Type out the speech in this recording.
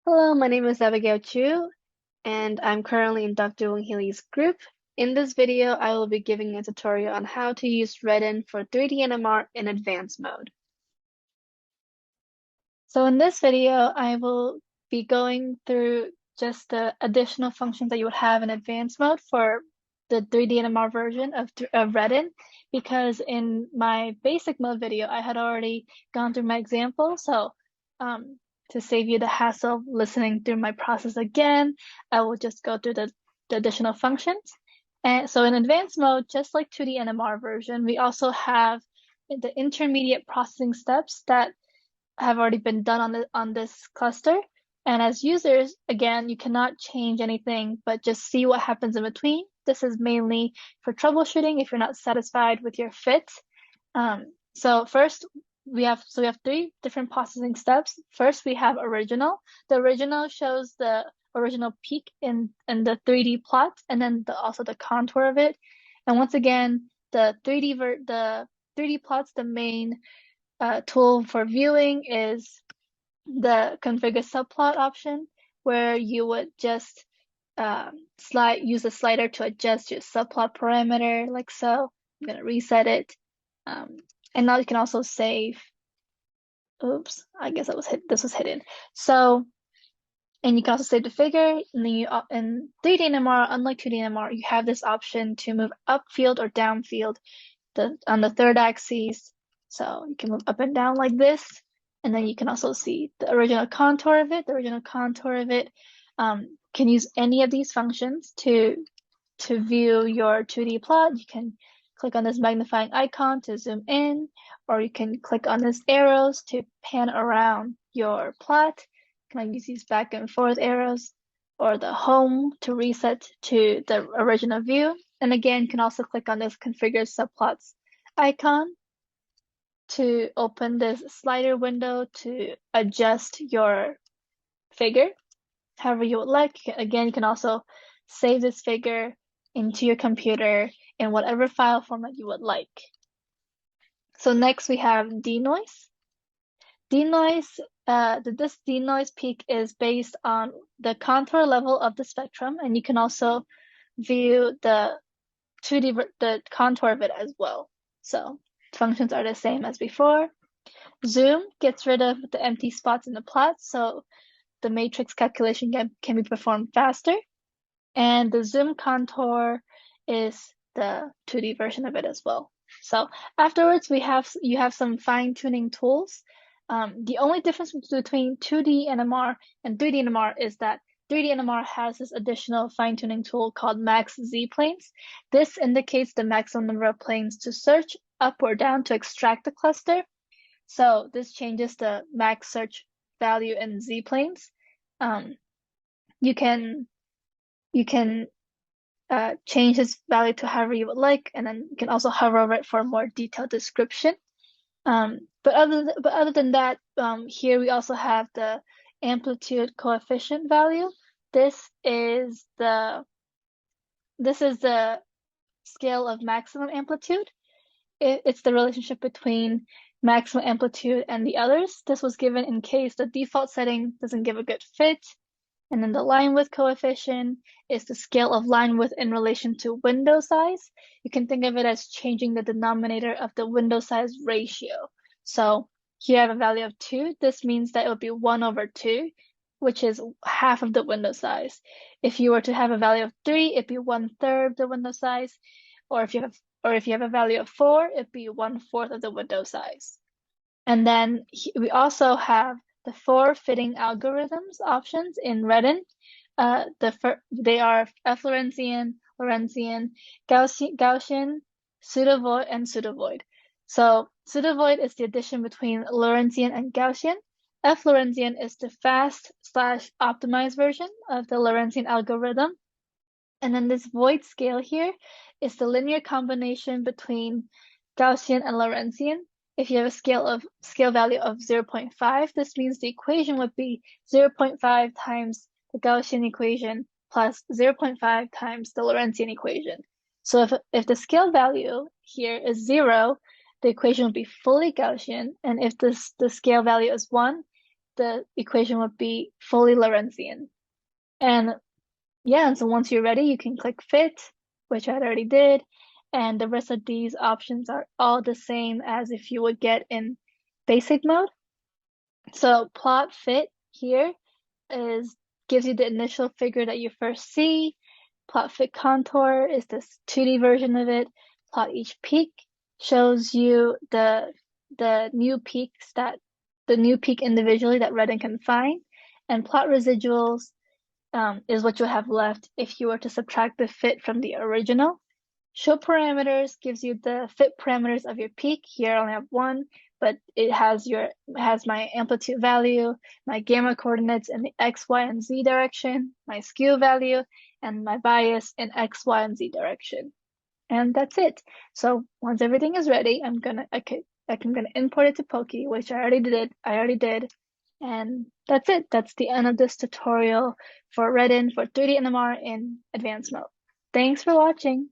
Hello, my name is Abigail Chu, and I'm currently in Dr. Wong Healy's group. In this video, I will be giving a tutorial on how to use REDEN for 3D NMR in advanced mode. So in this video, I will be going through just the additional functions that you would have in advanced mode for the 3D NMR version of REDEN, because in my basic mode video, I had already gone through my example. So to save you the hassle of listening through my process again, I will just go through the additional functions. And so in advanced mode, just like 2D NMR version, we also have the intermediate processing steps that have already been done on this cluster. And as users, again, you cannot change anything, but just see what happens in between. This is mainly for troubleshooting if you're not satisfied with your fit. So first, we have three different processing steps. First, we have original. The original shows the original peak in the 3D plot, and then also the contour of it. And once again, the 3D plots, the main tool for viewing is the configure subplot option, where you would just use the slider to adjust your subplot parameter, like so. I'm gonna reset it. And now you can also save. Oops, I guess this was hidden. So, and you can also save the figure. And then in 3D NMR, unlike 2D NMR, you have this option to move upfield or downfield on the third axis. So you can move up and down like this. And then you can also see the original contour of it. The original contour of it can use any of these functions to view your 2D plot. You can click on this magnifying icon to zoom in, or you can click on these arrows to pan around your plot. You can use these back and forth arrows, or the home to reset to the original view. And again, you can also click on this configure subplots icon to open this slider window to adjust your figure however you would like. Again, you can also save this figure into your computer in whatever file format you would like. So next we have denoise. Denoise, this denoise peak is based on the contour level of the spectrum, and you can also view the contour of it as well. So functions are the same as before. Zoom gets rid of the empty spots in the plot, so the matrix calculation can be performed faster. And the zoom contour is the 2D version of it as well. So afterwards, you have some fine-tuning tools. The only difference between 2D NMR and 3D NMR is that 3D NMR has this additional fine-tuning tool called max Z planes. This indicates the maximum number of planes to search up or down to extract the cluster. So this changes the max search value in Z planes. You can change this value to however you would like, and then you can also hover over it for a more detailed description. But other than that, here we also have the amplitude coefficient value. This is the scale of maximum amplitude. It's the relationship between maximum amplitude and the others. This was given in case the default setting doesn't give a good fit. And then the line width coefficient is the scale of line width in relation to window size. You can think of it as changing the denominator of the window size ratio. So here I have a value of 2. This means that it would be 1/2, which is half of the window size. If you were to have a value of 3, it'd be 1/3 the window size. Or if you have a value of 4, it'd be 1/4 of the window size. And then we also have the 4 fitting algorithms options in REDEN. They are F-Lorentzian, Lorentzian, Gaussian, pseudovoid, and pseudovoid. So pseudovoid is the addition between Lorentzian and Gaussian. F-Lorentzian is the fast/optimized version of the Lorentzian algorithm. And then this void scale here is the linear combination between Gaussian and Lorentzian. If you have a scale value of 0.5, this means the equation would be 0.5 times the Gaussian equation plus 0.5 times the Lorentzian equation. So if the scale value here is 0, the equation would be fully Gaussian, and if the scale value is 1, the equation would be fully Lorentzian. And yeah, and so once you're ready, you can click fit, which I already did. And the rest of these options are all the same as if you would get in basic mode. So plot fit here gives you the initial figure that you first see. Plot fit contour is this 2D version of it. Plot each peak shows you the new peaks individually that REDEN can find. And plot residuals is what you'll have left if you were to subtract the fit from the original. Show parameters gives you the fit parameters of your peak. Here I only have one, but it has my amplitude value, my gamma coordinates in the X, Y, and Z direction, my skew value, and my bias in X, Y, and Z direction. And that's it. So once everything is ready, I'm gonna import it to POKY, which I already did. And that's it. That's the end of this tutorial for REDEN for 3D NMR in advanced mode. Thanks for watching.